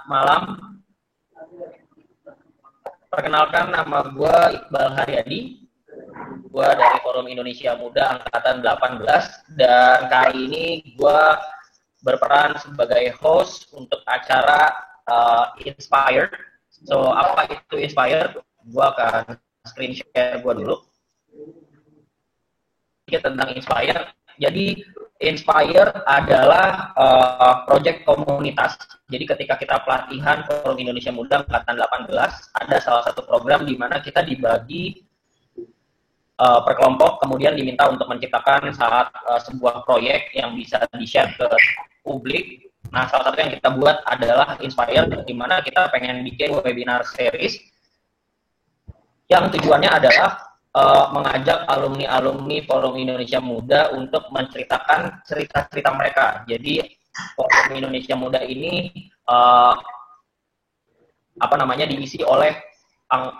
Malam, perkenalkan nama gue Iqbal Haryadi. Gue dari Forum Indonesia Muda Angkatan 18 dan kali ini gue berperan sebagai host untuk acara Inspire. So, apa itu Inspire? Gue akan screen share gue dulu. Tentang Inspire. Jadi Inspire adalah proyek komunitas. Jadi ketika kita pelatihan Forum Indonesia Muda Angkatan 18, ada salah satu program di mana kita dibagi per kelompok, kemudian diminta untuk menciptakan sebuah proyek yang bisa di-share ke publik. Nah, salah satu yang kita buat adalah Inspire, di mana kita pengen bikin webinar series yang tujuannya adalah mengajak alumni-alumni Forum Indonesia Muda untuk menceritakan cerita-cerita mereka. Jadi Forum Indonesia Muda ini diisi oleh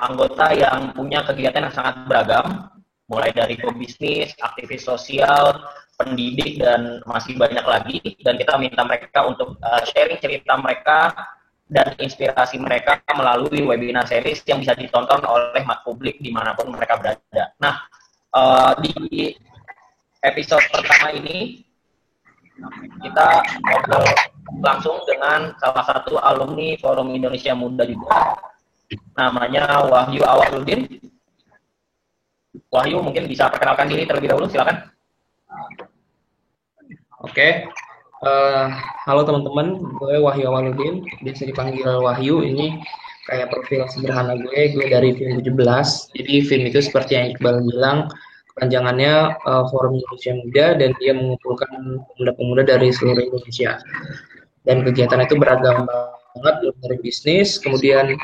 anggota yang punya kegiatan yang sangat beragam, mulai dari pebisnis, aktivis sosial, pendidik, dan masih banyak lagi. Dan kita minta mereka untuk sharing cerita mereka dan inspirasi mereka melalui webinar series yang bisa ditonton oleh publik dimanapun mereka berada. Nah, di episode pertama ini kita ngobrol langsung dengan salah satu alumni Forum Indonesia Muda juga, namanya Wahyu Awaludin. Wahyu mungkin bisa perkenalkan diri terlebih dahulu, silakan. Oke. Halo teman-teman, gue Wahyu Awaludin, biasa dipanggil Wahyu. Ini kayak profil sederhana gue dari FIM 17. Jadi FIM itu seperti yang Iqbal bilang, kepanjangannya Forum Indonesia Muda, dan dia mengumpulkan pemuda-pemuda dari seluruh Indonesia. Dan kegiatan itu beragam banget, dari bisnis, kemudian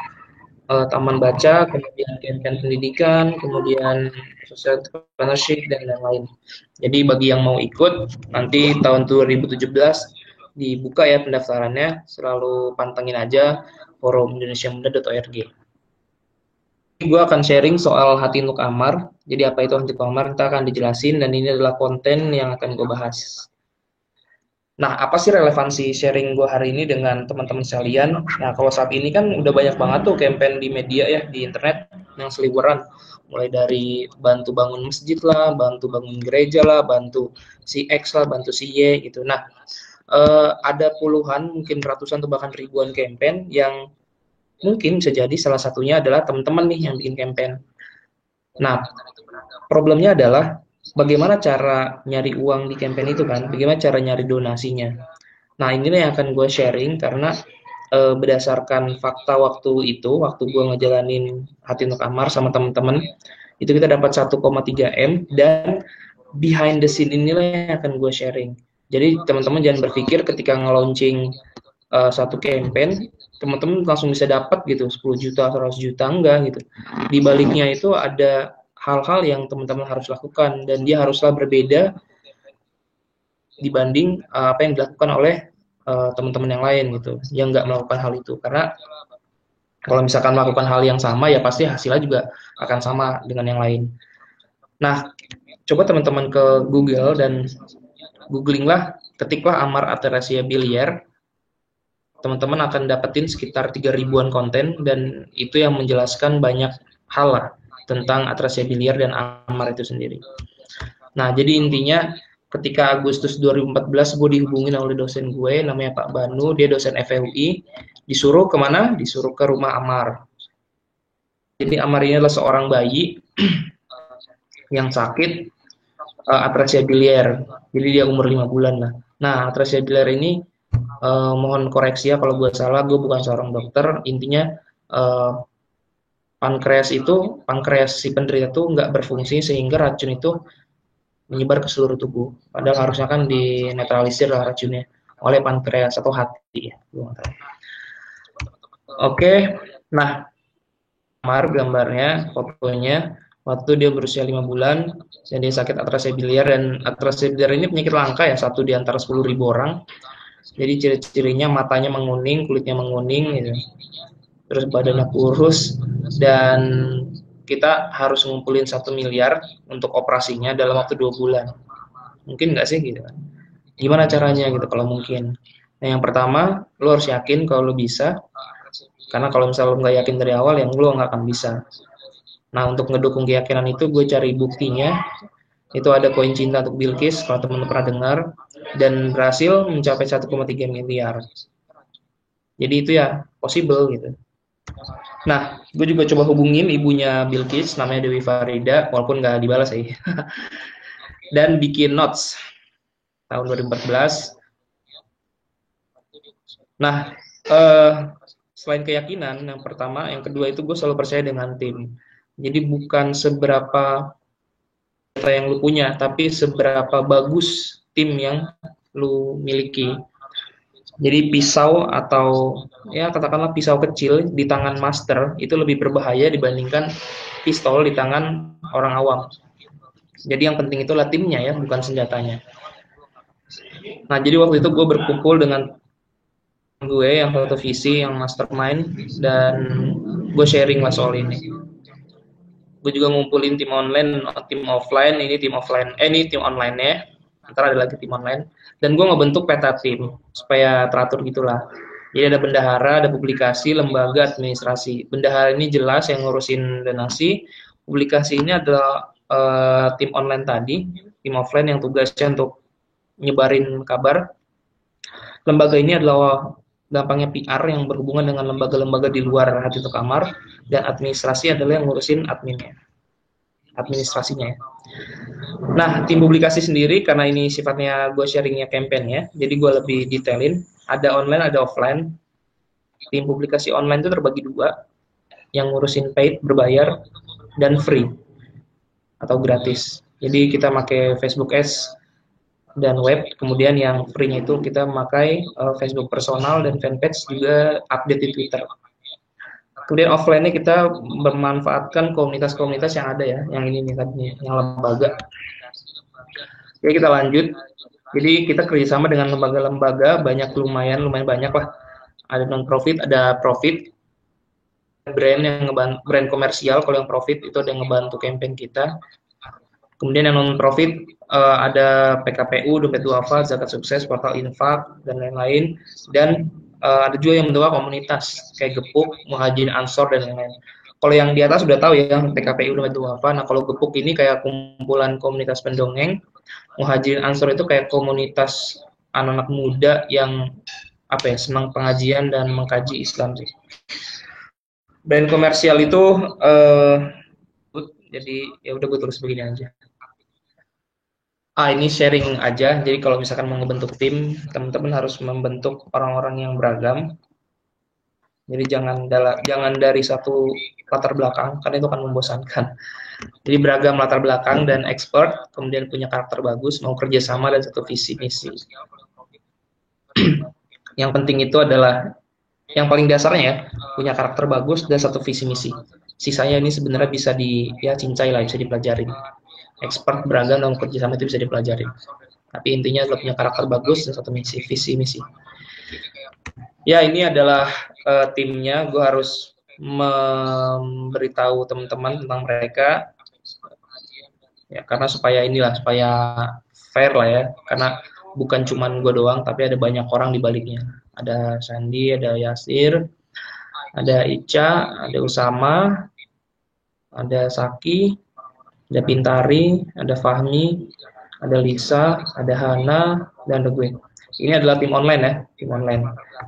taman baca, kemudian campaign pendidikan, kemudian social entrepreneurship, dan lain-lain. Jadi bagi yang mau ikut, nanti tahun 2017 dibuka ya pendaftarannya, selalu pantengin aja forumindonesiamuda.org. Gue akan sharing soal Hati Nuk Amar. Jadi apa itu Hati Nuk Amar, kita akan dijelasin, dan ini adalah konten yang akan gue bahas. Nah, apa sih relevansi sharing gue hari ini dengan teman-teman sekalian? Nah, kalau saat ini kan udah banyak banget tuh campaign di media ya, di internet yang seliweran. Mulai dari bantu bangun masjid lah, bantu bangun gereja lah, bantu si X lah, bantu si Y gitu. Nah, ada puluhan, mungkin ratusan atau bahkan ribuan campaign yang mungkin bisa jadi salah satunya adalah teman-teman nih yang bikin campaign. Nah, problemnya adalah bagaimana cara nyari uang di campaign itu kan, bagaimana cara nyari donasinya. Nah, inilah yang akan gue sharing karena berdasarkan fakta waktu gue ngejalanin Hati Nuk Amar sama teman-teman, itu kita dapat 1,3 M, dan behind the scene inilah yang akan gue sharing. Jadi teman-teman jangan berpikir ketika nge-launching satu campaign, teman-teman langsung bisa dapat gitu 10 juta, 100 juta, enggak gitu. Di baliknya itu ada hal-hal yang teman-teman harus lakukan, dan dia haruslah berbeda dibanding apa yang dilakukan oleh teman-teman yang lain gitu, yang nggak melakukan hal itu. Karena kalau misalkan melakukan hal yang sama, ya pasti hasilnya juga akan sama dengan yang lain. Nah, coba teman-teman ke Google dan googling lah, ketiklah Amar Atresia Bilier. Teman-teman akan dapetin sekitar 3.000-an konten, dan itu yang menjelaskan banyak hal lah tentang Atresia Bilier dan Amar itu sendiri. Nah, jadi intinya ketika Agustus 2014 gue dihubungin oleh dosen gue, namanya Pak Banu, dia dosen FEUI, disuruh kemana? Disuruh ke rumah Amar. Jadi Amar ini adalah seorang bayi yang sakit Atresia Bilier, jadi dia umur 5 bulan lah. Nah, Atresia Bilier ini mohon koreksi ya kalau gue salah, gue bukan seorang dokter. Intinya pankreas si penderita itu nggak berfungsi sehingga racun itu menyebar ke seluruh tubuh. Padahal harusnya kan dinetralisir lah racunnya oleh pankreas atau hati ya. Oke, nah Amar gambarnya, fotonya waktu dia berusia 5 bulan dan dia sakit Atresia Bilier, dan Atresia Bilier ini penyakit langka ya, satu di antara 10.000 orang. Jadi ciri-cirinya matanya menguning, kulitnya menguning gitu. Terus badannya kurus, dan kita harus ngumpulin 1 miliar untuk operasinya dalam waktu 2 bulan. Mungkin nggak sih gitu kan? Gimana caranya gitu kalau mungkin? Nah, yang pertama, lo harus yakin kalau lo bisa, karena kalau misalnya lo nggak yakin dari awal, yang lo nggak akan bisa. Nah, untuk ngedukung keyakinan itu, gue cari buktinya. Itu ada koin cinta untuk Bilqis, kalau teman-teman pernah dengar, dan berhasil mencapai 1,3 miliar. Jadi itu ya possible gitu. Nah, gue juga coba hubungin ibunya Bilqis, namanya Dewi Farida, walaupun nggak dibalas sih. Dan bikin notes tahun 2014. Nah, selain keyakinan, yang pertama, yang kedua itu gue selalu percaya dengan tim. Jadi bukan seberapa data yang lu punya, tapi seberapa bagus tim yang lu miliki. Jadi pisau atau ya katakanlah pisau kecil di tangan master itu lebih berbahaya dibandingkan pistol di tangan orang awam. Jadi yang penting itulah timnya ya, bukan senjatanya. Nah, jadi waktu itu gue berkumpul dengan gue yang satu visi, yang mastermind, dan gue sharing lah soal ini. Gue juga ngumpulin tim online, tim offline, ini tim offline, ini tim online ya, ntar ada lagi tim online, dan gue ngebentuk peta tim supaya teratur gitulah. Jadi ada bendahara, ada publikasi, lembaga, administrasi. Bendahara ini jelas yang ngurusin donasi, publikasi ini adalah tim online tadi, tim offline yang tugasnya untuk nyebarin kabar. Lembaga ini adalah gampangnya PR yang berhubungan dengan lembaga-lembaga di luar Hati Itu Kamar, dan administrasi adalah yang ngurusin administrasinya. Nah, tim publikasi sendiri karena ini sifatnya gue sharingnya campaign ya, jadi gue lebih detailin. Ada online, ada offline. Tim publikasi online itu terbagi dua, yang ngurusin paid berbayar dan free atau gratis. Jadi kita pakai Facebook Ads dan web, kemudian yang free-nya itu kita memakai Facebook personal dan fanpage, juga update di Twitter. Kemudian offline-nya kita memanfaatkan komunitas-komunitas yang ada ya, yang ini nih tadi, yang lembaga. Oke, kita lanjut. Jadi kita kerjasama dengan lembaga-lembaga, lumayan banyak lah. Ada non-profit, ada profit, brand yang ngebantu, brand komersial. Kalau yang profit itu ada yang ngebantu campaign kita. Kemudian yang non-profit ada PKPU, Dompet Duafa, Zakat Sukses, Portal Infak, dan lain-lain. Dan ada juga yang bentuknya komunitas, kayak Gepuk, Muhajirin Ansor, dan lain-lain. Kalau yang di atas sudah tahu ya, PKPU, Dompet Duafa. Nah, kalau Gepuk ini kayak kumpulan komunitas pendongeng. Muhajirin Ansor itu kayak komunitas anak-anak muda yang senang pengajian dan mengkaji Islam sih. Brand komersial itu jadi ya udah gue tulis begini aja. Ini sharing aja. Jadi kalau misalkan mau ngebentuk tim, teman-teman harus membentuk orang-orang yang beragam. Jadi jangan dari satu latar belakang, karena itu akan membosankan. Jadi beragam latar belakang dan expert, kemudian punya karakter bagus, mau kerjasama dan satu visi misi. Yang penting itu adalah yang paling dasarnya ya, punya karakter bagus dan satu visi misi. Sisanya ini sebenarnya bisa cincai lah, bisa dipelajarin. Expert, beragam, dan kerjasama itu bisa dipelajari. Tapi intinya adalah punya karakter bagus dan satu visi misi. Ya, ini adalah timnya. Gue harus memberitahu teman-teman tentang mereka. Ya, karena supaya fair lah ya. Karena bukan cuman gue doang, tapi ada banyak orang di baliknya. Ada Sandi, ada Yasir, ada Ica, ada Usama, ada Saki, ada Pintari, ada Fahmi, ada Lisa, ada Hana, dan ada gue. Ini adalah tim online ya, tim online.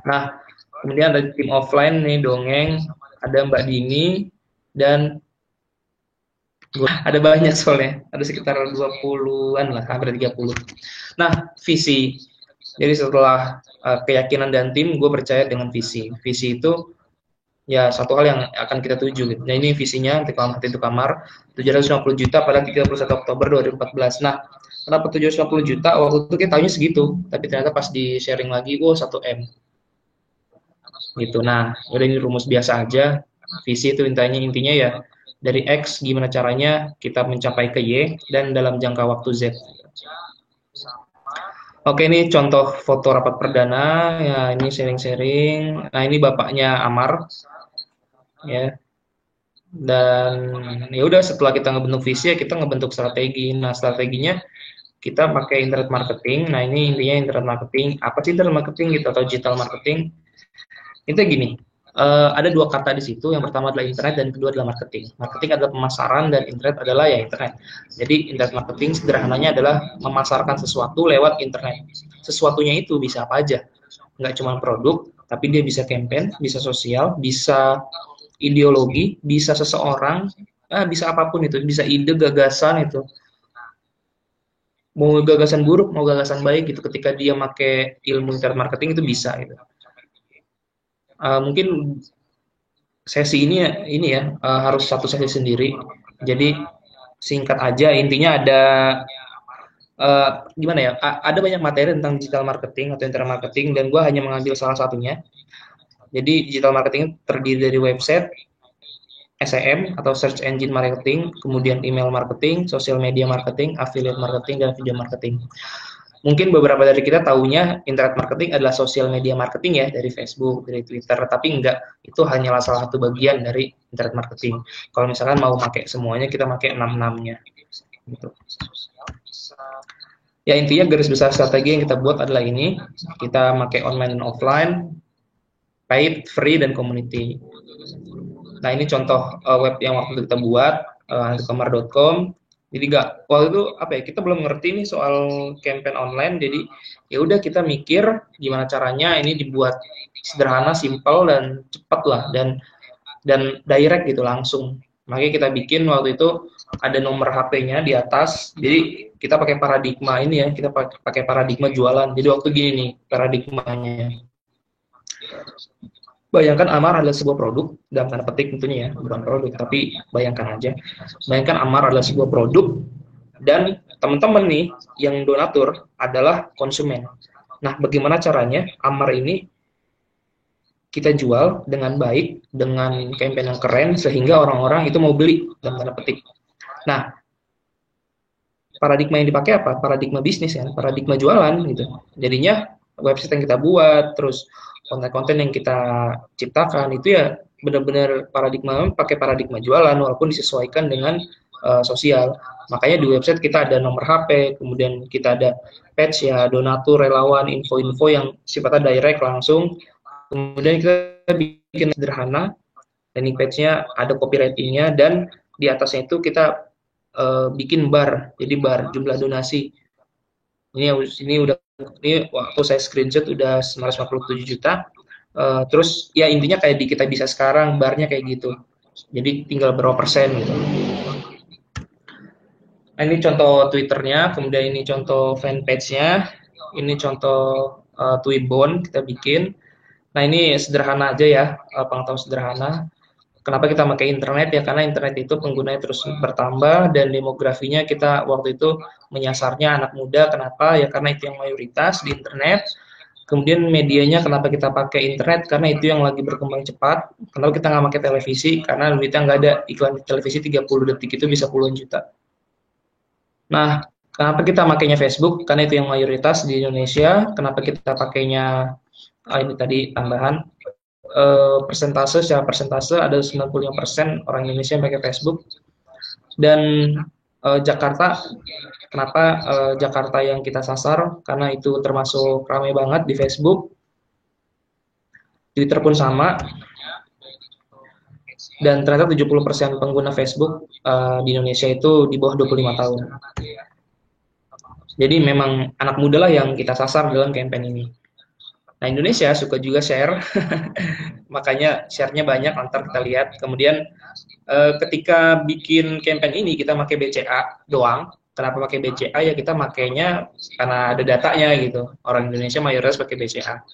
Nah, kemudian ada tim offline nih, Dongeng, ada Mbak Dini, dan gue. Ada banyak soalnya, ada sekitar 20-an lah, hampir 30. Nah, visi. Jadi setelah keyakinan dan tim, gue percaya dengan visi. Visi itu ya satu hal yang akan kita tuju gitu. Nah, ini visinya Hati Itu Kamar 750 juta pada 31 Oktober 2014. Nah, kenapa 750 juta? Waktu itu kita tahunya segitu, tapi ternyata pas di sharing lagi 1 M. Gitu. Nah, udah ini rumus biasa aja. Visi itu intinya ya dari X gimana caranya kita mencapai ke Y dan dalam jangka waktu Z. Oke, ini contoh foto rapat perdana ya, ini sharing-sharing. Nah, ini bapaknya Amar. Ya, dan ya udah setelah kita ngebentuk visi ya kita ngebentuk strategi. Nah, strateginya kita pakai internet marketing. Nah, ini intinya internet marketing. Apa sih internet marketing gitu atau digital marketing? Itu gini, ada dua kata di situ. Yang pertama adalah internet dan kedua adalah marketing. Marketing adalah pemasaran dan internet adalah ya internet. Jadi internet marketing sederhananya adalah memasarkan sesuatu lewat internet. Sesuatunya itu bisa apa aja, nggak cuma produk, tapi dia bisa campaign, bisa sosial, bisa ideologi, bisa seseorang, bisa apapun itu, bisa ide, gagasan itu. Mau gagasan buruk, mau gagasan baik gitu. Ketika dia pakai ilmu internet marketing itu bisa gitu. Mungkin sesi ini ya harus satu sesi sendiri. Jadi singkat aja, intinya ada gimana ya? Ada banyak materi tentang digital marketing atau internet marketing dan gue hanya mengambil salah satunya. Jadi digital marketing terdiri dari website, SEM atau search engine marketing, kemudian email marketing, social media marketing, affiliate marketing, dan video marketing. Mungkin beberapa dari kita tahunya internet marketing adalah social media marketing ya, dari Facebook, dari Twitter, tapi enggak, itu hanyalah salah satu bagian dari internet marketing. Kalau misalkan mau pakai semuanya, kita pakai 6-6-nya. Gitu. Ya intinya garis besar strategi yang kita buat adalah ini, kita pakai online dan offline, paid, free, dan community. Nah ini contoh web yang waktu itu kita buat, antikomar.com. Jadi waktu itu apa ya, kita belum ngerti nih soal campaign online, jadi ya udah kita mikir gimana caranya ini dibuat sederhana, simpel dan cepat lah dan direct gitu langsung. Makanya kita bikin waktu itu ada nomor HP-nya di atas. Jadi kita pakai paradigma ini ya, kita pakai paradigma jualan. Jadi waktu gini nih paradigmanya. Bayangkan Amar adalah sebuah produk, dalam tanda petik tentunya ya, bukan produk, tapi bayangkan aja. Bayangkan Amar adalah sebuah produk, dan teman-teman nih, yang donatur adalah konsumen. Nah, bagaimana caranya Amar ini kita jual dengan baik, dengan campaign yang keren, sehingga orang-orang itu mau beli, dalam tanda petik. Nah, paradigma yang dipakai apa? Paradigma bisnis ya, paradigma jualan gitu. Jadinya, website yang kita buat, terus konten-konten yang kita ciptakan itu ya benar-benar pakai paradigma jualan walaupun disesuaikan dengan sosial. Makanya di website kita ada nomor HP, kemudian kita ada page ya, donatur, relawan, info-info yang sifatnya direct langsung. Kemudian kita bikin sederhana, landing page-nya ada copywriting-nya, dan di atasnya itu kita bikin bar, jadi bar jumlah donasi. Ini waktu saya screenshot udah 957 juta. Terus ya intinya kayak di Kita Bisa sekarang, barnya kayak gitu. Jadi tinggal berapa persen gitu. Nah, ini contoh Twitternya, kemudian ini contoh fanpage-nya, ini contoh Twibbon kita bikin. Nah ini sederhana aja ya, pengetahuan sederhana. Kenapa kita pakai internet ya? Karena internet itu penggunanya terus bertambah dan demografinya kita waktu itu menyasarnya anak muda. Kenapa? Ya karena itu yang mayoritas di internet. Kemudian medianya kenapa kita pakai internet? Karena itu yang lagi berkembang cepat. Kenapa kita nggak pakai televisi? Karena duitnya nggak ada, iklan di televisi 30 detik itu bisa puluhan juta. Nah, kenapa kita pakainya Facebook? Karena itu yang mayoritas di Indonesia. Kenapa kita pakainya ini tadi tambahan secara persentase ada 95% orang Indonesia yang pakai Facebook. Dan Jakarta, kenapa Jakarta yang kita sasar? Karena itu termasuk ramai banget di Facebook. Twitter pun sama. Dan ternyata 70% pengguna Facebook di Indonesia itu di bawah 25 tahun. Jadi memang anak muda lah yang kita sasar dalam campaign ini. Nah, Indonesia suka juga share, makanya share-nya banyak, ntar kita lihat. Kemudian ketika bikin campaign ini kita pakai BCA doang. Kenapa pakai BCA? Ya kita makainya karena ada datanya gitu. Orang Indonesia mayoritas pakai BCA.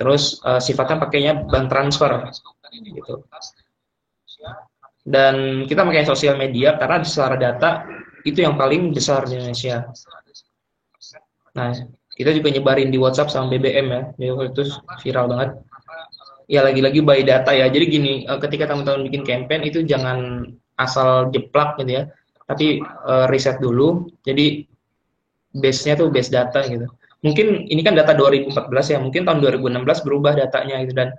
Terus sifatnya pakainya bank transfer gitu. Dan kita pakai sosial media karena secara data itu yang paling besar di Indonesia. Nah, kita juga nyebarin di WhatsApp sama BBM ya, jadi itu viral banget. Ya lagi-lagi by data ya, jadi gini, ketika teman-teman bikin campaign itu jangan asal jeplak gitu ya, tapi riset dulu, jadi base-nya tuh base data gitu. Mungkin ini kan data 2014 ya, mungkin tahun 2016 berubah datanya gitu, dan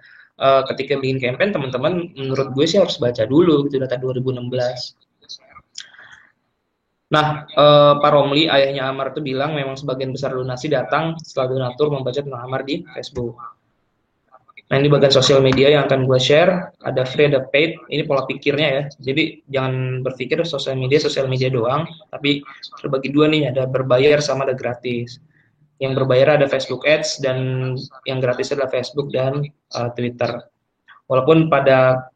ketika bikin campaign teman-teman menurut gue sih harus baca dulu gitu data 2016. Nah, Pak Romli, ayahnya Amar itu bilang memang sebagian besar donasi datang setelah donatur membaca tentang Amar di Facebook. Nah, ini bagian sosial media yang akan gue share. Ada free, ada paid. Ini pola pikirnya ya. Jadi jangan berpikir sosial media doang. Tapi terbagi dua nih, ada berbayar sama ada gratis. Yang berbayar ada Facebook Ads dan yang gratis adalah Facebook dan Twitter. Walaupun pada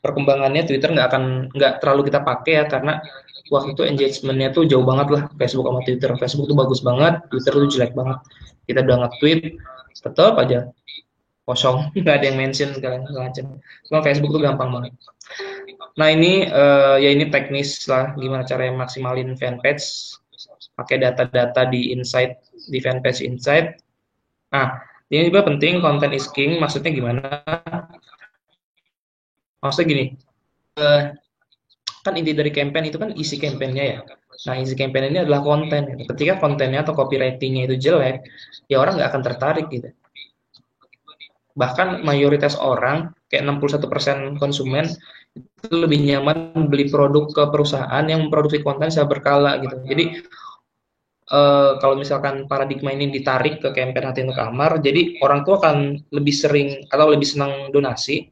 perkembangannya Twitter nggak terlalu kita pakai ya karena waktu itu engagementnya tuh jauh banget lah Facebook sama Twitter. Facebook tuh bagus banget, Twitter tuh jelek banget. Kita udah nge-tweet, tetap aja kosong, nggak ada yang mention segala macam. Cuma Facebook tuh gampang banget. Nah ini ya ini teknis lah gimana cara yang maksimalin fanpage pakai data-data di insight di fanpage insight. Nah ini juga penting content is king. Maksudnya gimana? Maksudnya gini, kan inti dari campaign itu kan isi campaignnya ya. Nah isi campaign ini adalah konten. Gitu. Ketika kontennya atau copywritingnya itu jelek, ya orang nggak akan tertarik gitu. Bahkan mayoritas orang, kayak 61% konsumen, itu lebih nyaman beli produk ke perusahaan yang memproduksi konten secara berkala gitu. Jadi kalau misalkan paradigma ini ditarik ke campaign Hati Untuk Kamar, jadi orang tua akan lebih sering atau lebih senang donasi,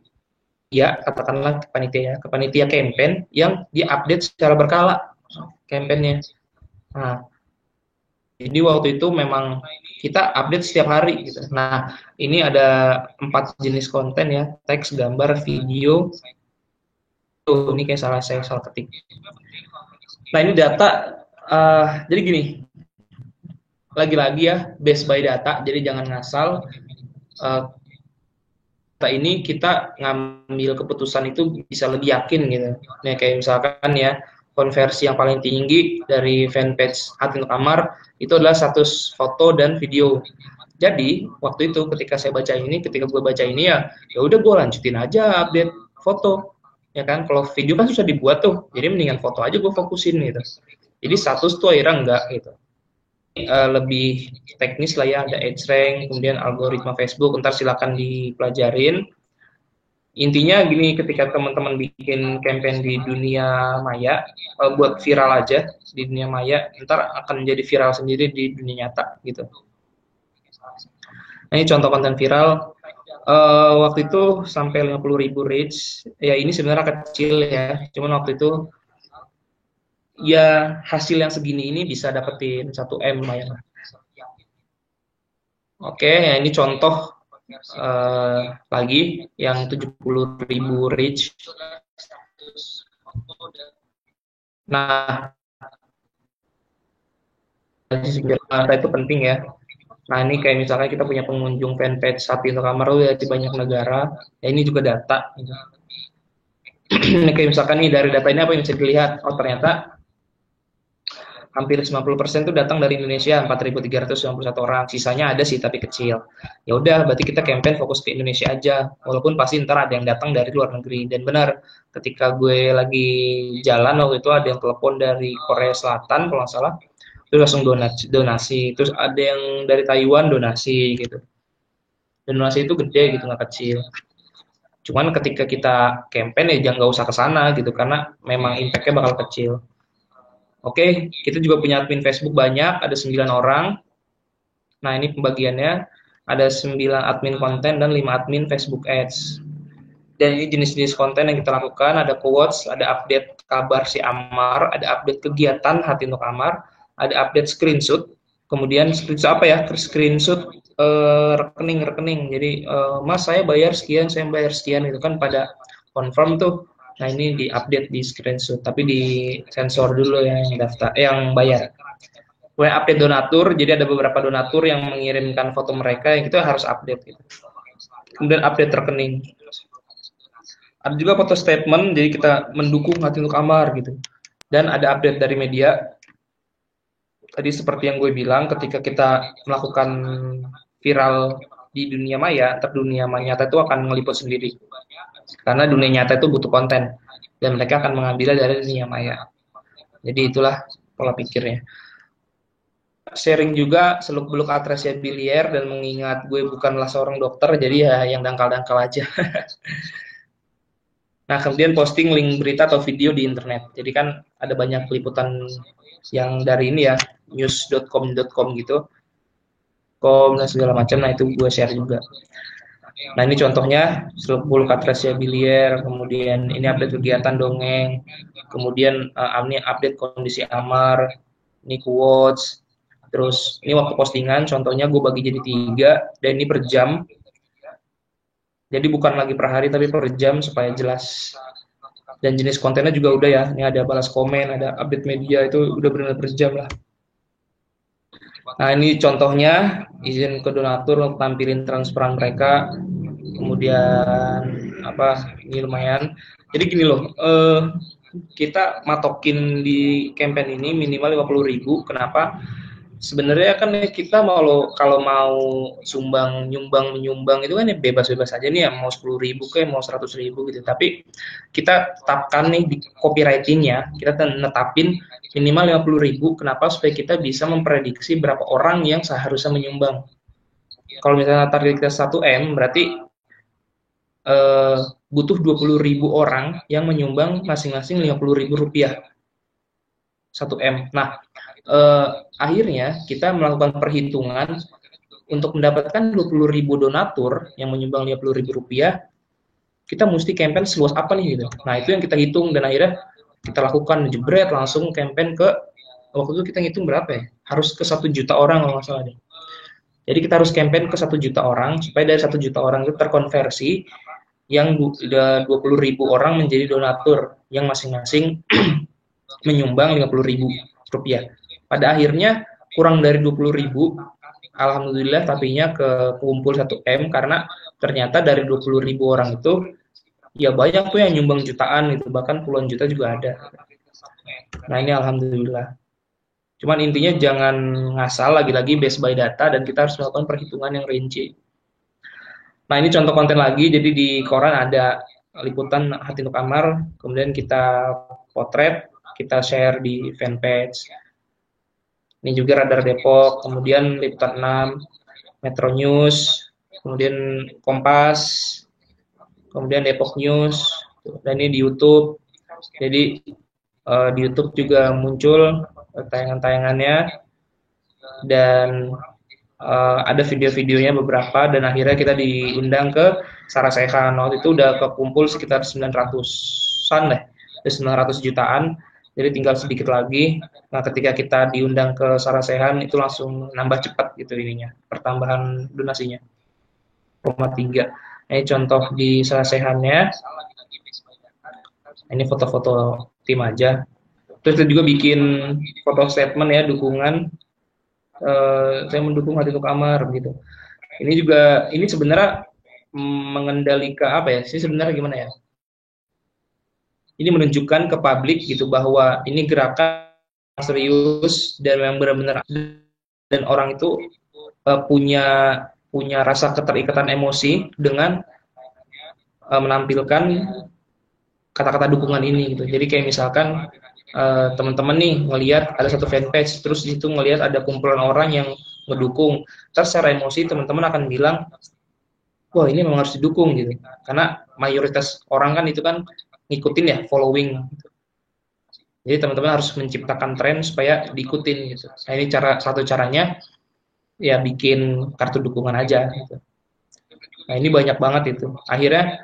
ya katakanlah ke panitia campaign yang diupdate secara berkala campaignnya. Nah, jadi waktu itu memang kita update setiap hari gitu. Nah, ini ada 4 jenis konten ya, teks, gambar, video. Tuh, ini kayak saya salah ketik. Nah, ini data. Jadi gini, lagi-lagi ya, based by data. Jadi jangan ngasal. Data ini kita ngambil keputusan itu bisa lebih yakin gitu. Nah, kayak misalkan ya, konversi yang paling tinggi dari fanpage Hati Untuk Kamar itu adalah status foto dan video. Jadi waktu itu ketika gue baca ini ya udah gue lanjutin aja update foto, ya kan. Kalau video kan susah dibuat tuh, jadi mendingan foto aja gue fokusin gitu. Jadi status tuh akhirnya enggak gitu. Lebih teknis lah ya, ada rank, kemudian algoritma Facebook, ntar silakan dipelajarin. Intinya gini, ketika teman-teman bikin campaign di dunia maya, buat viral aja di dunia maya, ntar akan jadi viral sendiri di dunia nyata gitu. Nah, ini contoh konten viral. Waktu itu sampai 50.000 reach. Ya ini sebenarnya kecil ya, cuman waktu itu ya hasil yang segini ini bisa dapetin 1M lumayan lah. Oke, ya ini contoh lagi yang 70.000 reach. Nah, itu penting ya. Nah, ini kayak misalnya kita punya pengunjung fanpage Hati Untuk Kamar di banyak negara. Ya ini juga data. Ini kayak misalkan nih dari data ini apa yang bisa dilihat? Oh, ternyata hampir 90% itu datang dari Indonesia, 4.391 orang. Sisanya ada sih tapi kecil. Ya udah, berarti kita campaign fokus ke Indonesia aja. Walaupun pasti ntar ada yang datang dari luar negeri. Dan benar, ketika gue lagi jalan waktu itu ada yang telepon dari Korea Selatan kalau nggak salah, terus langsung donasi. Terus ada yang dari Taiwan donasi gitu. Dan donasi itu gede gitu, nggak kecil. Cuman ketika kita campaign ya jangan nggak usah ke sana gitu karena memang impact-nya bakal kecil. Oke, kita juga punya admin Facebook banyak, ada 9 orang. Nah, ini pembagiannya, ada 9 admin konten dan 5 admin Facebook Ads. Dan ini jenis-jenis konten yang kita lakukan, ada quotes, ada update kabar si Amar, ada update kegiatan Hati Untuk Amar, ada update screenshot, kemudian screenshot apa ya? Screenshot rekening. Jadi, Mas saya bayar sekian, itu kan pada confirm tuh. Nah ini diupdate di screenshot, tapi di sensor dulu yang daftar, yang bayar. Kemudian update donatur, jadi ada beberapa donatur yang mengirimkan foto mereka, yang itu harus update. Gitu. Kemudian update rekening. Ada juga foto statement, jadi kita mendukung Hati Untuk Kamar gitu. Dan ada update dari media. Tadi seperti yang gue bilang, ketika kita melakukan viral di dunia maya, dunia nyata itu akan ngeliput sendiri. Karena dunia nyata itu butuh konten dan mereka akan mengambilnya dari dunia maya. Jadi itulah pola pikirnya. Sharing juga seluk-beluk atresia biliar dan mengingat gue bukanlah seorang dokter, jadi ya yang dangkal-dangkal aja. Nah, kemudian posting link berita atau video di internet. Jadi kan ada banyak liputan yang dari ini ya, news.com gitu, com dan segala macam. Nah, itu gue share juga. Nah, ini contohnya 10 Katresya Bilier, kemudian ini update kegiatan dongeng, kemudian ini update kondisi Amar, ini quotes, terus ini waktu postingan, contohnya gue bagi jadi 3, dan ini per jam. Jadi bukan lagi per hari, tapi per jam supaya jelas. Dan jenis kontennya juga udah ya, ini ada balas komen, ada update media, itu udah benar-benar per jam lah. Nah, ini contohnya izin ke donatur untuk tampilin transferan mereka. Kemudian apa? Ini lumayan. Jadi gini loh, kita matokin di campaign ini minimal 50.000. Kenapa? Sebenarnya kan kita kalau mau menyumbang itu kan ya bebas-bebas aja nih ya, mau 10.000 kayak mau 100.000 gitu. Tapi kita tetapkan nih di copywritingnya, kita netapin minimal 50.000. Kenapa? Supaya kita bisa memprediksi berapa orang yang seharusnya menyumbang. Kalau misalnya target kita 1M, berarti butuh 20.000 orang yang menyumbang masing-masing 50.000 rupiah 1M. Nah, akhirnya kita melakukan perhitungan untuk mendapatkan 20.000 donatur yang menyumbang 50.000 rupiah, kita mesti campaign seluas apa nih gitu. Nah, itu yang kita hitung dan akhirnya kita lakukan jebret langsung campaign ke, waktu itu kita ngitung berapa ya? Harus ke 1 juta orang kalau nggak salah deh. Jadi kita harus campaign ke 1 juta orang supaya dari 1 juta orang itu terkonversi yang 20.000 orang menjadi donatur yang masing-masing menyumbang 50.000 rupiah. Pada akhirnya kurang dari 20.000, alhamdulillah tapinya ke kumpul 1M karena ternyata dari 20.000 orang itu ya banyak tuh yang nyumbang jutaan gitu, bahkan puluhan juta juga ada. Nah, ini alhamdulillah. Cuman intinya jangan ngasal, lagi-lagi based by data, dan kita harus melakukan perhitungan yang rinci. Nah, ini contoh konten lagi, jadi di koran ada liputan Hati Untuk Amar, kemudian kita potret, kita share di fanpage. Ini juga Radar Depok, kemudian liputan 6, Metro News, kemudian Kompas, kemudian Depok News, dan ini di YouTube. Jadi di YouTube juga muncul tayangan-tayangannya, dan ada video-videonya beberapa, dan akhirnya kita diundang ke Sarasehan. Waktu itu udah kekumpul sekitar 900-an deh, 900 jutaan, jadi tinggal sedikit lagi. Nah, ketika kita diundang ke Sarasehan itu langsung nambah cepat gitu ininya, pertambahan donasinya 0,3. Ini contoh di Sarasehannya. Ini foto-foto tim aja. Terus kita juga bikin foto statement ya, dukungan. Saya mendukung Hati Untuk Amar gitu. Ini sebenarnya mengendalikan apa ya? Sih sebenarnya gimana ya? Ini menunjukkan ke publik gitu bahwa ini gerakan serius dan memang benar-benar, dan orang itu punya rasa keterikatan emosi dengan menampilkan kata-kata dukungan ini gitu. Jadi kayak misalkan teman-teman nih ngelihat ada satu fanpage, terus di situ ngelihat ada kumpulan orang yang ngedukung, terus secara emosi teman-teman akan bilang, wah ini memang harus didukung gitu, karena mayoritas orang kan itu kan ngikutin ya, following gitu. Jadi teman-teman harus menciptakan tren supaya diikutin gitu. Nah, ini satu caranya ya bikin kartu dukungan aja gitu. Nah, ini banyak banget itu. Akhirnya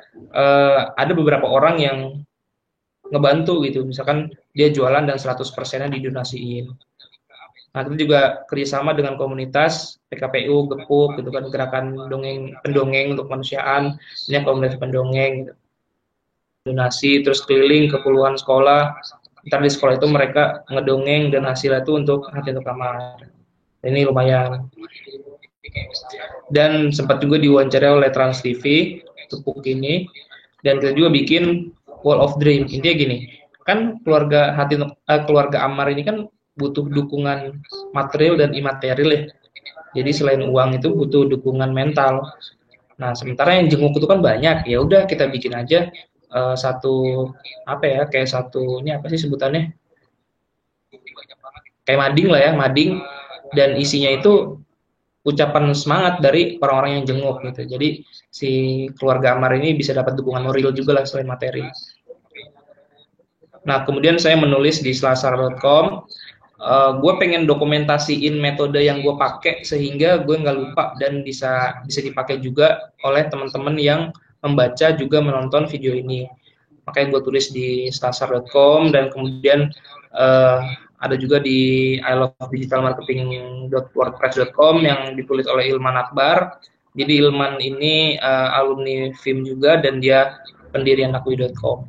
ada beberapa orang yang ngebantu gitu, misalkan dia jualan dan 100%-nya didonasiin. Nah, itu juga kerjasama dengan komunitas PKPU, Gepuk gitu kan, gerakan pendongeng untuk kemanusiaan, ini komunitas pendongeng gitu. Donasi terus keliling ke puluhan sekolah. Ntar di sekolah itu mereka ngedongeng dan hasilnya itu untuk Hati Untuk Amar. Ini lumayan. Dan sempat juga diwawancara oleh Trans TV Gepuk ini, dan kita juga bikin Wall of Dream. Intinya gini, kan keluarga Amar ini kan butuh dukungan material dan imaterial ya. Jadi selain uang itu butuh dukungan mental. Nah, sementara yang jenguk itu kan banyak. Ya udah kita bikin aja satu apa ya, kayak satu, ini apa sih sebutannya? Kayak mading lah ya, mading, dan isinya itu ucapan semangat dari orang-orang yang jenguk gitu. Jadi si keluarga Amar ini bisa dapat dukungan moral juga lah selain materi. Nah, kemudian saya menulis di selasar.com, gue pengen dokumentasiin metode yang gue pakai sehingga gue nggak lupa dan bisa dipakai juga oleh teman-teman yang membaca juga menonton video ini. Makanya gue tulis di selasar.com dan kemudian ada juga di ilovedigitalmarketing.wordpress.com yang ditulis oleh Ilman Akbar. Jadi Ilman ini alumni FIM juga dan dia pendiri anakwi.com.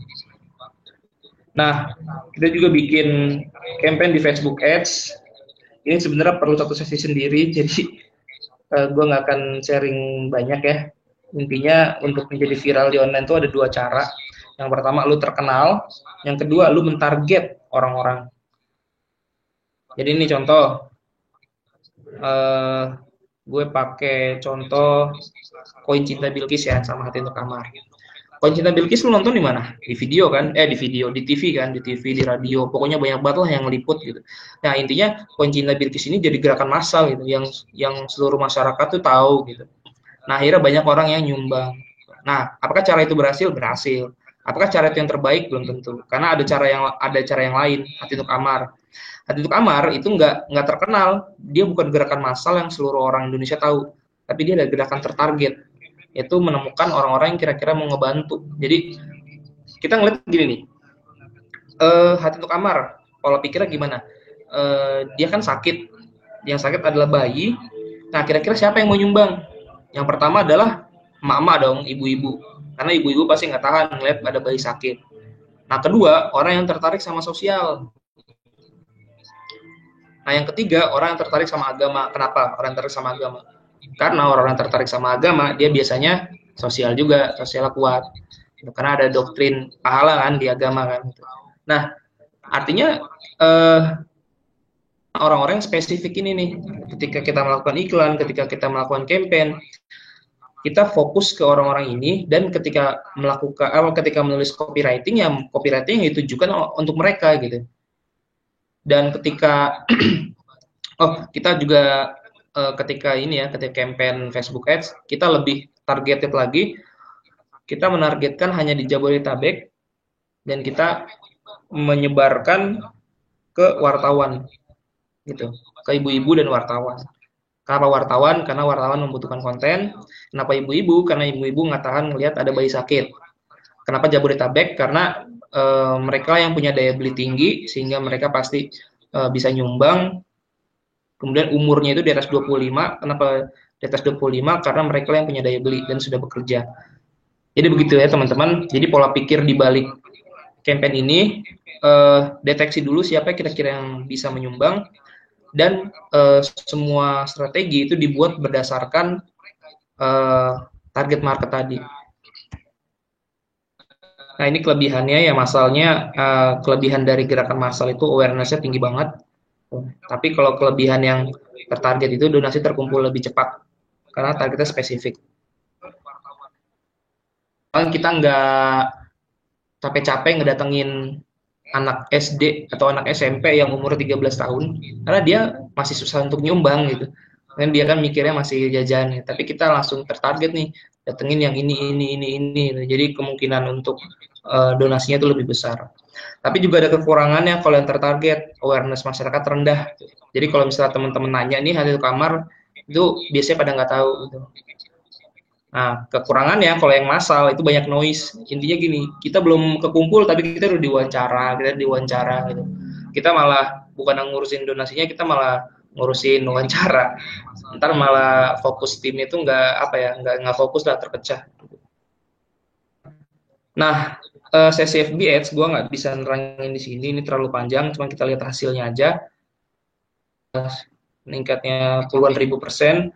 Nah, kita juga bikin campaign di Facebook Ads. Ini sebenarnya perlu satu sesi sendiri, jadi gue nggak akan sharing banyak ya. Intinya untuk menjadi viral di online itu ada dua cara. Yang pertama, lu terkenal. Yang kedua, lu mentarget orang-orang. Jadi ini contoh. Gue pakai contoh koin cinta Bilqis ya, sama hati untuk kamar. Koin cinta Bilqis lu nonton di mana? Di video kan? Di video, di TV kan? Di TV, di radio. Pokoknya banyak banget lah yang ngeliput gitu. Nah, intinya koin cinta Bilqis ini jadi gerakan massal gitu, yang seluruh masyarakat tuh tahu gitu. Nah, akhirnya banyak orang yang nyumbang. Nah, apakah cara itu berhasil? Berhasil. Apakah cara itu yang terbaik? Belum tentu. Karena ada cara yang lain. Hati untuk Amar. Hati untuk Amar itu nggak terkenal. Dia bukan gerakan massal yang seluruh orang Indonesia tahu. Tapi dia ada gerakan tertarget, yaitu menemukan orang-orang yang kira-kira mau ngebantu. Jadi kita ngeliat gini nih, hati untuk Amar, pola pikirnya gimana? Dia kan sakit, yang sakit adalah bayi. Nah, kira-kira siapa yang mau nyumbang? Yang pertama adalah emak-emak dong, ibu-ibu, karena ibu-ibu pasti nggak tahan ngeliat ada bayi sakit. Nah, kedua, orang yang tertarik sama sosial. Nah, yang ketiga, orang yang tertarik sama agama. Kenapa orang yang tertarik sama agama? Karena orang yang tertarik sama agama, dia biasanya sosial juga, sosial kuat. Karena ada doktrin pahala kan di agama kan. Nah, artinya orang-orang yang spesifik ini nih, ketika kita melakukan iklan, ketika kita melakukan campaign, kita fokus ke orang-orang ini, dan ketika menulis copywriting yang ditujukan untuk mereka gitu. Dan ketika kita juga ketika campaign Facebook Ads, kita lebih targeted lagi. Kita menargetkan hanya di Jabodetabek dan kita menyebarkan ke wartawan gitu, ke ibu-ibu dan wartawan. Kenapa wartawan? Karena wartawan membutuhkan konten. Kenapa ibu-ibu? Karena ibu-ibu nggak tahan melihat ada bayi sakit. Kenapa Jabodetabek? Karena mereka yang punya daya beli tinggi, sehingga mereka pasti bisa nyumbang. Kemudian umurnya itu di atas 25. Kenapa di atas 25? Karena mereka yang punya daya beli dan sudah bekerja. Jadi begitu ya teman-teman. Jadi pola pikir di balik campaign ini, deteksi dulu siapa kira-kira yang bisa menyumbang, dan semua strategi itu dibuat berdasarkan target market tadi. Nah, ini kelebihannya ya, masalahnya kelebihan dari gerakan massal itu awareness-nya tinggi banget. Tapi kalau kelebihan yang tertarget itu donasi terkumpul lebih cepat karena targetnya spesifik. Kita nggak capek-capek ngedatengin anak SD atau anak SMP yang umur 13 tahun karena dia masih susah untuk nyumbang gitu. Dan dia kan mikirnya masih jajan ya. Tapi kita langsung tertarget nih, datengin yang ini. Jadi kemungkinan untuk donasinya itu lebih besar. Tapi juga ada kekurangannya kalau yang tertarget, awareness masyarakat rendah. Jadi kalau misalnya teman-teman nanya nih hati kamar, itu biasanya pada nggak tahu gitu. Nah, kekurangannya kalau yang massal itu banyak noise. Intinya gini, kita belum kekumpul tapi kita udah diwawancara gitu. Kita malah bukan ngurusin donasinya, kita malah ngurusin wawancara. Ntar malah fokus tim itu nggak fokus lah, terpecah. Nah, sesi FB Ads gue nggak bisa nerangin di sini, ini terlalu panjang, cuma kita lihat hasilnya aja. Meningkatnya puluhan ribu %,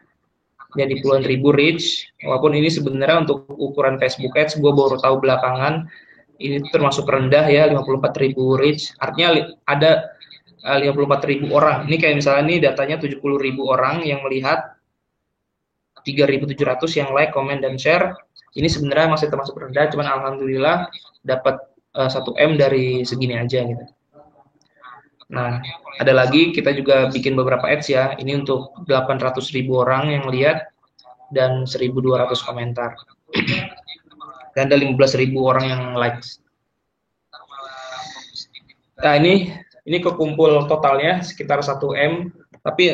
jadi puluhan ribu reach. Walaupun ini sebenarnya untuk ukuran Facebook Ads, gue baru tahu belakangan, ini termasuk rendah ya, 54.000 reach. Artinya ada 54.000 orang. Ini kayak misalnya nih datanya 70.000 orang yang melihat, 3.700 yang like, komen, dan share. Ini sebenarnya masih termasuk rendah, cuman alhamdulillah dapat 1 M dari segini aja gitu. Nah, ada lagi kita juga bikin beberapa ads ya. Ini untuk 800.000 orang yang lihat dan 1.200 komentar. Dan ada 15.000 orang yang likes. Nah, ini kekumpul totalnya sekitar 1 M. Tapi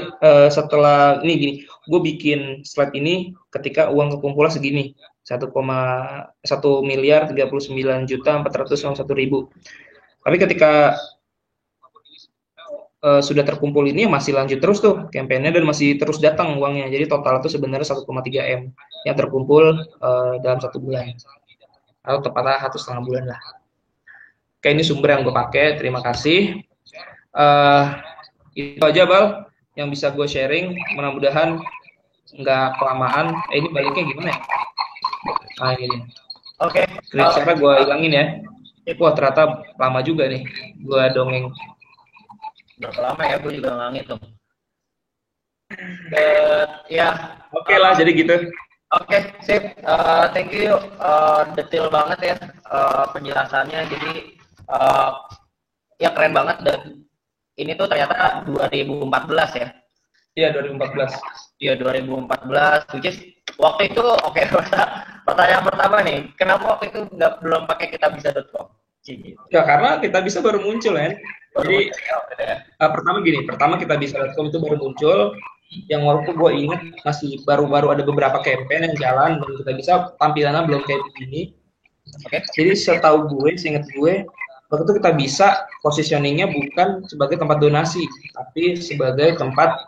setelah ini gini, gue bikin slide ini ketika uang kekumpulnya segini, 1,1.039.491.000. Tapi ketika sudah terkumpul ini masih lanjut terus tuh kampanye dan masih terus datang uangnya. Jadi total itu sebenarnya 1,3 M yang terkumpul dalam 1 bulan atau tepatnya 1,5 bulan lah. Oke, ini sumber yang gue pakai. Terima kasih. Itu aja Bal yang bisa gue sharing. Mudah-mudahan nggak kelamaan. Ini baliknya gimana ya? Nah ini. Oke. Cara gue hilangin ya. Wah ternyata lama juga nih gue dongeng. Berapa lama ya, gue juga nggak ngitung. Ya. Oke lah, jadi gitu. Oke, sip. Thank you. Detail banget ya penjelasannya. Jadi ya keren banget, dan ini tuh ternyata 2014 ya. Iya 2014. Iya 2014. Which is waktu itu oke. Pertanyaan pertama nih, kenapa waktu itu belum pakai kitabisa.com? Ya karena Kitabisa baru muncul kan. Jadi pertama Kitabisa.com itu baru muncul. Yang waktu gue inget masih baru-baru ada beberapa campaign yang jalan dan Kitabisa tampilannya belum kayak begini. Jadi seingat gue waktu itu Kitabisa positioningnya bukan sebagai tempat donasi, tapi sebagai tempat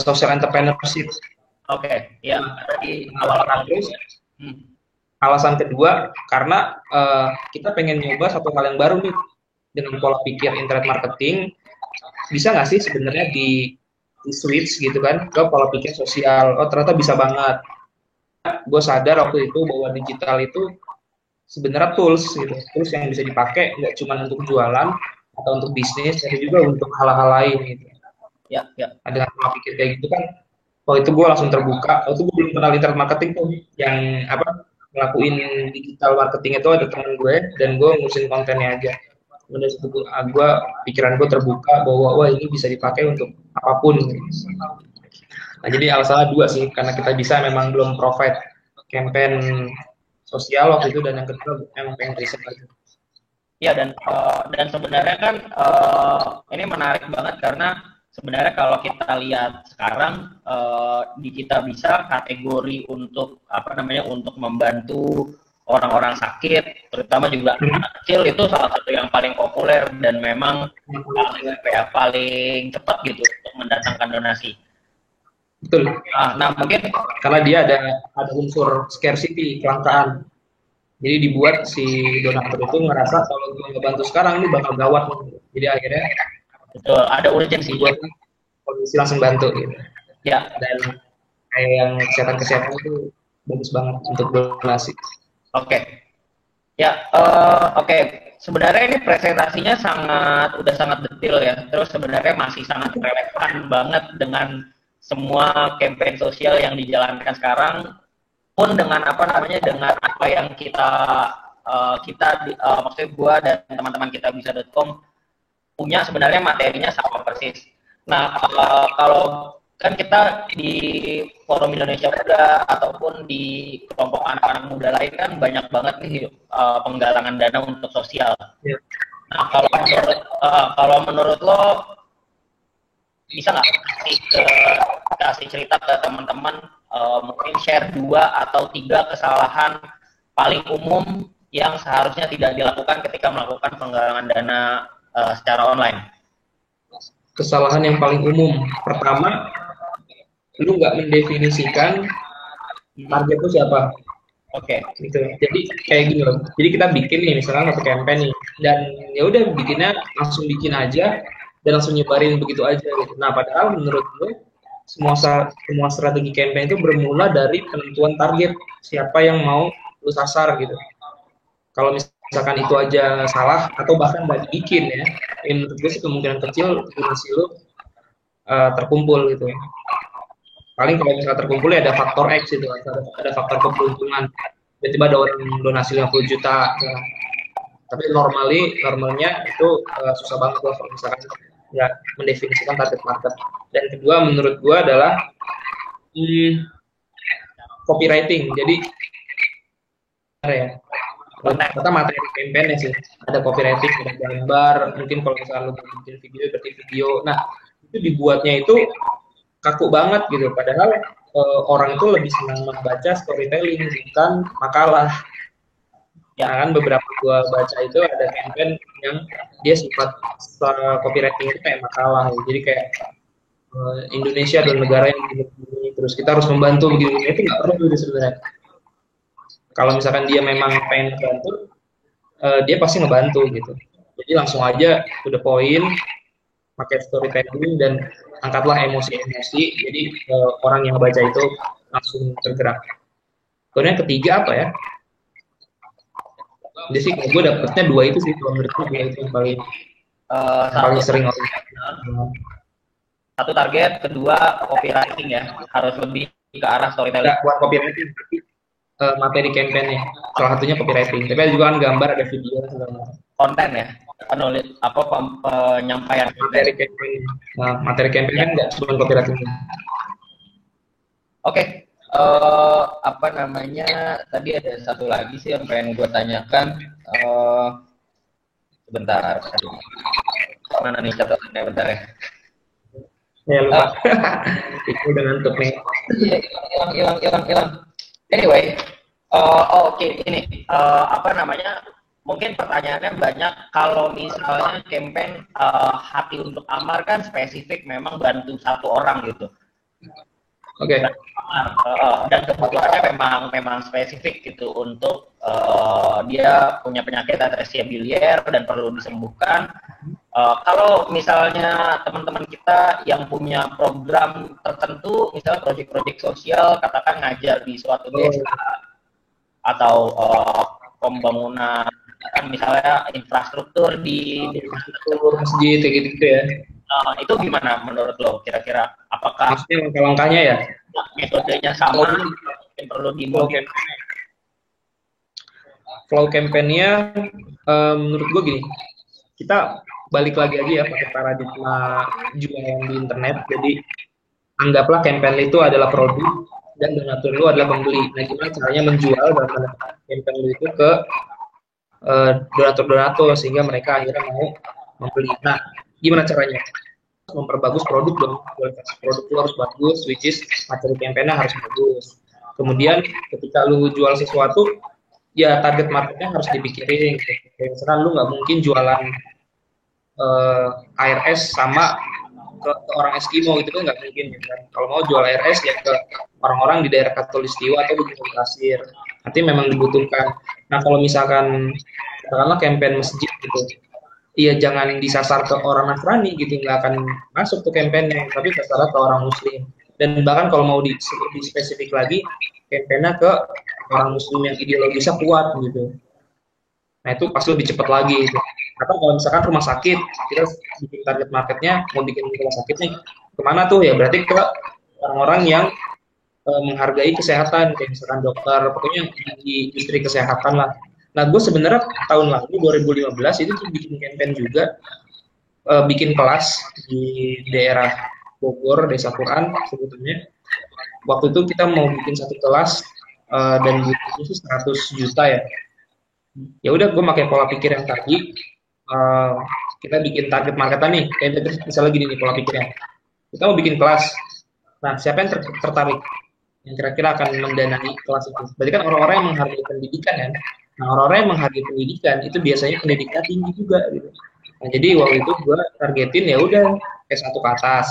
social entrepreneurship. Ya. Tadi awal terus. Alasan kedua, karena kita pengen nyoba satu hal yang baru nih dengan pola pikir internet marketing. Bisa nggak sih sebenarnya di switch gitu kan ke pola pikir sosial? Oh ternyata bisa banget. Gue sadar waktu itu bahwa digital itu sebenarnya tools gitu, tools yang bisa dipakai nggak cuma untuk jualan atau untuk bisnis, tapi juga untuk hal-hal lain gitu. Ya. Dengan pola pikir kayak gitu kan, waktu itu gue langsung terbuka. Waktu itu gue belum kenal internet marketing tuh, yang ngelakuin digital marketing itu ada teman gue dan gue ngurusin kontennya aja. Kemudian situ pikiran gue terbuka bahwa wah ini bisa dipakai untuk apapun. Nah jadi alasannya dua sih, karena kita bisa memang belum provide campaign sosial waktu itu, dan yang kedua memang pengen riset aja. Ya dan sebenarnya kan ini menarik banget karena sebenarnya kalau kita lihat sekarang di Kitabisa kategori untuk untuk membantu orang-orang sakit, terutama juga anak kecil, itu salah satu yang paling populer dan memang paling cepat gitu untuk mendatangkan donasi. Betul. Nah mungkin karena dia ada unsur scarcity, kelangkaan. Jadi dibuat si donatur itu ngerasa kalau gue ngebantu sekarang ini bakal gawat. Jadi akhirnya betul ada urgensi buat kondisi langsung bantu gitu. Ya. Dan kayak yang kesehatan itu bagus banget untuk donasi. Oke. Ya, oke. Sebenarnya ini presentasinya udah sangat detail ya. Terus sebenarnya masih sangat relevan banget dengan semua campaign sosial yang dijalankan sekarang, pun dengan dengan apa yang maksudnya gua dan teman-teman Kitabisa.com punya, sebenarnya materinya sama persis. Nah, kalau kan kita di Forum Indonesia Muda ataupun di kelompok anak-anak muda lain kan banyak banget nih penggalangan dana untuk sosial. Ya. Nah, kalau menurut lo bisa nggak kasih cerita ke teman-teman, mungkin share 2 atau 3 kesalahan paling umum yang seharusnya tidak dilakukan ketika melakukan penggalangan dana secara online? Kesalahan yang paling umum, pertama, lu nggak mendefinisikan target itu siapa. Oke. Gitu. Jadi kayak gini loh. Jadi kita bikin nih misalnya satu campaign nih, dan ya udah bikinnya langsung bikin aja dan langsung nyebarin begitu aja gitu. Nah padahal menurut gue semua strategi campaign itu bermula dari penentuan target, siapa yang mau lu sasar gitu. Kalau misalkan itu aja salah atau bahkan nggak dibikin ya, menurut gue sih kemungkinan kecil donasi lu terkumpul gitu. Paling kalau misalnya terkumpul ya ada faktor X gitu, ada faktor keberuntungan. Tiba-tiba ada orang donasi 50 juta. Ya. Tapi normalnya itu susah banget kalau misalkan nggak mendefinisikan target market. Dan kedua menurut gue adalah copywriting. Jadi ya, kita materi campaign sih, ada copywriting, ada gambar, mungkin kalau misalnya lu bikin video berarti video. Nah itu dibuatnya itu kaku banget gitu, padahal orang itu lebih senang membaca storytelling bukan makalah. Ya kan beberapa gua baca itu ada campaign yang dia sifat copywriting itu kayak makalah, jadi kayak Indonesia adalah negara yang begini, terus kita harus membantu begini, itu nggak perlu gitu sebenarnya. Kalau misalkan dia memang pengen membantu, dia pasti ngebantu gitu. Jadi langsung aja to the point, pakai storytelling dan angkatlah emosi-emosi. Jadi orang yang baca itu langsung tergerak. Kemudian yang ketiga apa ya? Jadi sih gue dapetnya dua itu sih, kalau menurut gue dua itu yang paling sering orang. Satu target, kedua copywriting ya, harus lebih ke arah storytelling. Buat copywriting, materi campaign-nya, salah satunya copywriting. Tapi ada juga kan gambar, ada video, konten ya, penulis apa penyampaian materi campaign. Nah, materi campaign kan nggak cuma copywriting. Oke. Apa namanya, tadi ada satu lagi sih yang pengen gue tanyakan. Sebentar, mana nih catatannya, bentar ya. Ya lupa. Itu udah ngantuk nih. Iya, hilang. Anyway, oke, ini apa namanya? Mungkin pertanyaannya banyak. Kalau misalnya campaign hati untuk Amar kan spesifik, memang bantu satu orang gitu. Oke. Dan kebutuhannya memang spesifik gitu untuk dia punya penyakit atresia biliar dan perlu disembuhkan. Kalau misalnya teman-teman kita yang punya program tertentu, misalnya proyek-proyek sosial, katakan ngajar di suatu desa atau pembangunan, misalnya infrastruktur di masjid kayak gitu ya. Itu gimana menurut lo kira-kira? Apakah maksudnya langkah-langkahnya ya? Metodenya sama, mungkin perlu dimodif? Flow campaign-nya menurut gue gini, kita balik lagi aja ya pakai paradigma jualan di internet. Jadi anggaplah campaign itu adalah produk dan donatur lu adalah pembeli. Nah gimana caranya menjual dalam campaign lu itu ke donatur sehingga mereka akhirnya mau membeli. Nah gimana caranya? Memperbagus produk dong, kualitas produk lu harus bagus, which is materi campaign-nya harus bagus. Kemudian ketika lu jual sesuatu, ya target marketnya harus dipikirin. Kayak misalkan lu nggak mungkin jualan ARS sama ke orang Eskimo gitu kan nggak mungkin gitu kan. Kalau mau jual ARS ya ke orang-orang di daerah Katulistiwa atau di Gunung Pasir. Nanti memang dibutuhkan. Nah kalau misalkan katakanlah campaign masjid gitu, iya jangan disasar ke orang Nasrani gitu, nggak akan masuk tuh campaignnya, tapi sasar ke orang Muslim. Dan bahkan kalau mau di spesifik lagi, campaignnya ke orang Muslim yang ideologisnya kuat gitu. Nah itu pasti lebih cepat lagi gitu. Atau kalau misalkan rumah sakit, kita bikin target marketnya mau bikin rumah sakit nih, kemana tuh ya? Berarti ke orang-orang yang menghargai kesehatan, kayak misalkan dokter, pokoknya di industri kesehatan lah. Nah gue sebenarnya tahun lalu 2015 itu tuh bikin campaign juga, bikin kelas di daerah Bogor, Desa Quran sebetulnya. Waktu itu kita mau bikin satu kelas dan butuhnya sih 100 juta ya. Ya udah gue pakai pola pikir yang tadi, kita bikin target marketan nih, kayak misalnya gini nih pola pikirnya, kita mau bikin kelas. Nah siapa yang tertarik yang kira-kira akan mendanai kelas itu? Berarti kan orang-orang yang menghargai pendidikan kan. Nah orang-orang yang menghargai pendidikan itu biasanya pendidikan tinggi juga gitu. Nah jadi waktu itu gue targetin ya udah S1 ke atas.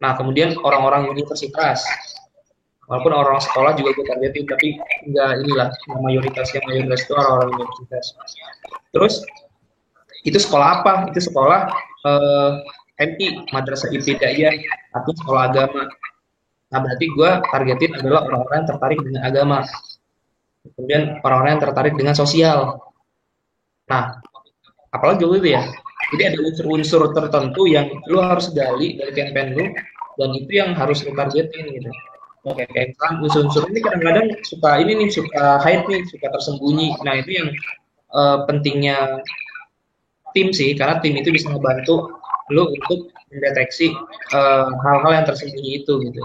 Nah kemudian orang-orang universitas, walaupun orang sekolah juga gue targetin, tapi enggak inilah mayoritas itu orang-orang universitas. Terus itu sekolah apa? Itu sekolah MI, Madrasah Ibtidaiyah, atau sekolah agama. Nah berarti gue targetin adalah orang-orang yang tertarik dengan agama. Kemudian orang-orang yang tertarik dengan sosial. Nah apalagi gitu ya. Jadi ada unsur-unsur tertentu yang lu harus gali dari campaign lu, dan itu yang harus lu targetin gitu. Oke, kayak unsur-unsur ini kadang-kadang suka hide nih, suka tersembunyi. Nah itu yang pentingnya tim sih, karena tim itu bisa membantu lu untuk mendeteksi hal-hal yang tersembunyi itu gitu.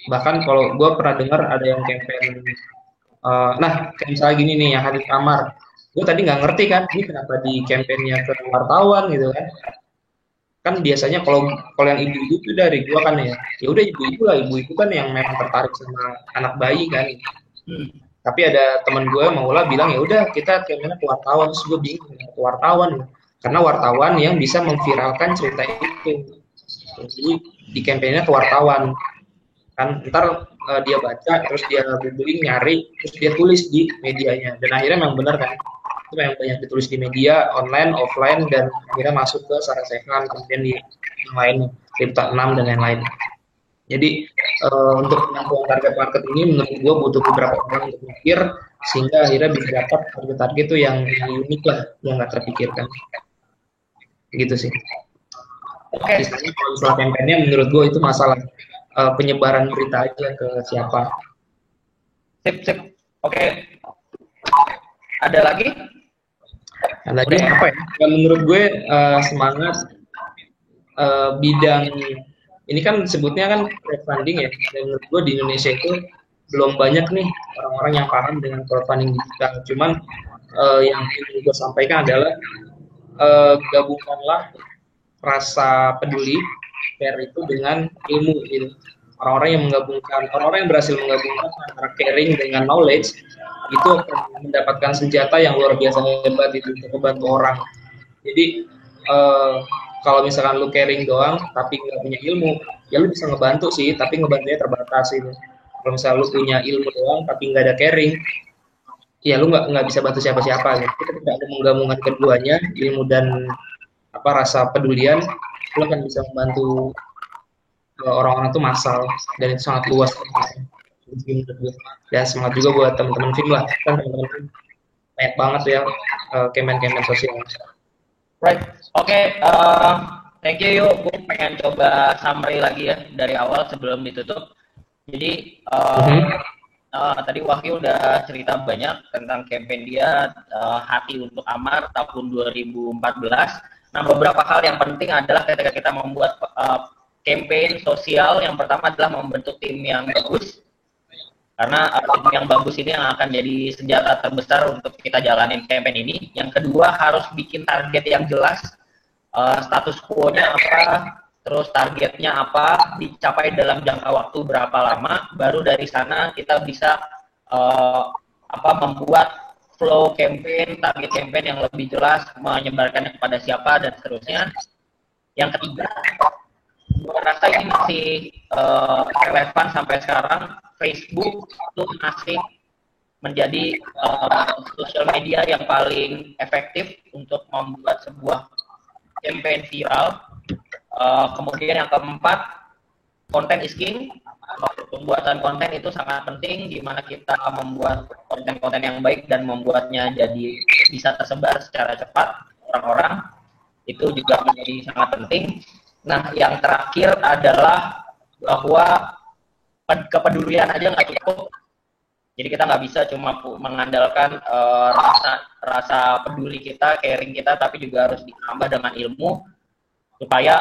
Bahkan kalau gue pernah dengar ada yang campaign, nah kayak misalnya gini nih yang Hadit Kamar, gue tadi nggak ngerti kan, ini kenapa di campaignnya ke wartawan gitu kan? Kan biasanya kalau kalau yang ibu-ibu itu dari gue kan ya udah ibu-ibu lah, ibu-ibu kan yang memang tertarik sama anak bayi kan. Tapi ada teman gue Maula bilang ya udah kita campaignnya ke wartawan, terus gue bingung ke wartawan karena wartawan yang bisa memviralkan cerita itu. Jadi di campaignnya ke wartawan kan ntar dia baca terus dia googling nyari terus dia tulis di medianya dan akhirnya memang benar kan itu yang banyak ditulis di media online offline dan akhirnya masuk ke Sarasehan kemudian di yang lain Tirta 6 dan lain-lain. Jadi untuk menanggung target market ini menurut gue butuh beberapa orang untuk mikir sehingga akhirnya bisa dapat target-target itu yang unik lah yang nggak terpikirkan gitu sih. Sisanya kalau misalnya campaignnya menurut gue itu masalah penyebaran berita aja ke siapa. Sip. Oke. Ada lagi? Ada lagi apa ya? Yang menurut gue semangat bidang ini kan sebutnya kan crowdfunding ya. Dan menurut gue di Indonesia itu belum banyak nih orang-orang yang paham dengan crowdfunding digital. Cuman yang ingin gue sampaikan adalah gabungkanlah rasa peduli care itu dengan ilmu gitu. Orang-orang yang berhasil menggabungkan antara caring dengan knowledge itu akan mendapatkan senjata yang luar biasa hebat itu untuk membantu orang. Jadi kalau misalkan lu caring doang tapi nggak punya ilmu, ya lu bisa ngebantu sih, tapi ngebantunya terbatas itu. Kalau misalnya lu punya ilmu doang tapi nggak ada caring, ya lu nggak bisa bantu siapa-siapa. Gitu. Kita tidak menggabungkan keduanya, ilmu dan rasa pedulian, lu akan bisa membantu orang-orang itu massal dan itu sangat luas dan semangat juga buat teman-teman film lah kan teman-teman film banyak banget ya campaign sosial. Right, oke, thank you yuk. Gue pengen coba summary lagi ya dari awal sebelum ditutup. Jadi tadi Wahyu udah cerita banyak tentang campaign dia Hati untuk Amar tahun 2014. Nah beberapa hal yang penting adalah ketika kita membuat campaign sosial, yang pertama adalah membentuk tim yang bagus, karena tim yang bagus ini yang akan jadi senjata terbesar untuk kita jalanin campaign ini. Yang kedua harus bikin target yang jelas, status quo-nya apa, terus targetnya apa, dicapai dalam jangka waktu berapa lama, baru dari sana kita bisa membuat flow campaign, target campaign yang lebih jelas, menyebarkannya kepada siapa dan seterusnya. Yang ketiga, gue rasa ini masih relevan sampai sekarang. Facebook itu masih menjadi sosial media yang paling efektif untuk membuat sebuah campaign viral. Kemudian yang keempat, konten is king. Pembuatan konten itu sangat penting, di mana kita membuat konten-konten yang baik dan membuatnya jadi bisa tersebar secara cepat orang-orang. Itu juga menjadi sangat penting. Nah, yang terakhir adalah bahwa kepedulian aja nggak cukup. Jadi kita nggak bisa cuma mengandalkan rasa peduli kita, caring kita, tapi juga harus ditambah dengan ilmu supaya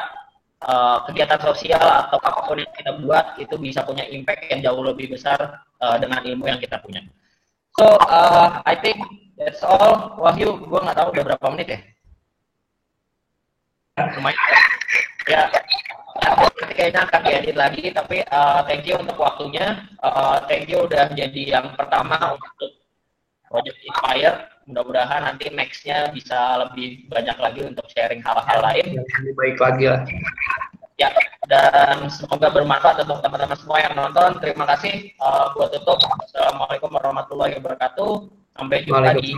kegiatan sosial atau apapun yang kita buat itu bisa punya impact yang jauh lebih besar dengan ilmu yang kita punya. So, I think that's all. Wahyu, gue nggak tahu udah berapa menit ya? Lumayan. Ya, kayaknya akan diedit lagi, tapi thank you untuk waktunya. Thank you udah jadi yang pertama untuk Project Inspire. Mudah-mudahan nanti next-nya bisa lebih banyak lagi untuk sharing hal-hal lain. Lebih baik lagi lah. Ya, dan semoga bermanfaat untuk teman-teman semua yang nonton. Terima kasih. Buat tutup. Assalamualaikum warahmatullahi wabarakatuh. Sampai jumpa di